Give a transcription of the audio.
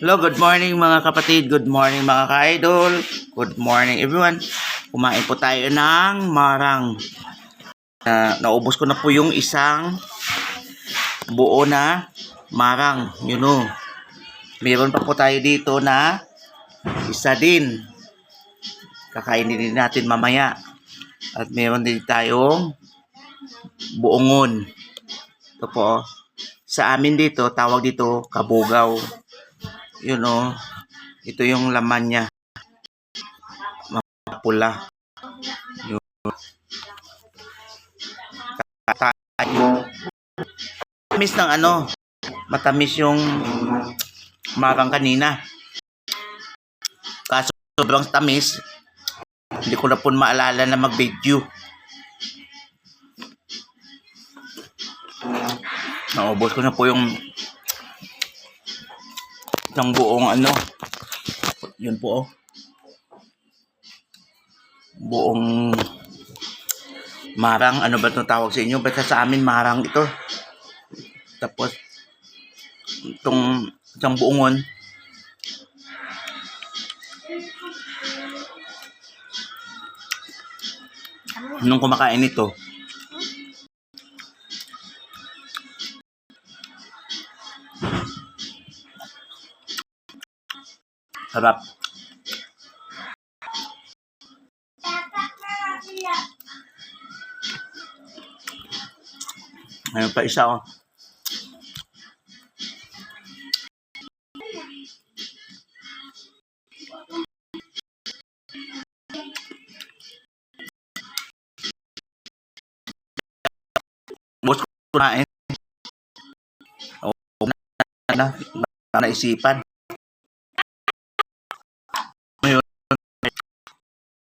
Hello, good morning mga kapatid, good morning mga ka-idol, good morning everyone. Kumain po tayo ng marang. Naubos ko na po yung isang buo na marang, you know. Meron pa po tayo dito na isa din. Kakainin din natin mamaya. At meron din tayong buongon. Ito po, sa amin dito, tawag dito kabugaw. You know, ito yung laman niya. Pula. Yung matamis ng matamis yung marang kanina. Kaso sobrang tamis, hindi ko na po maalala na mag-video. Naubos ko na po yung isang buong yun po buong marang. Ano ba itong tawag sa inyo? Basta sa amin marang ito. Tapos itong isang buongon, nung kumakain ito, sarap. Ngayon pa isa oh. Bus ko na naisipan. Ngayon,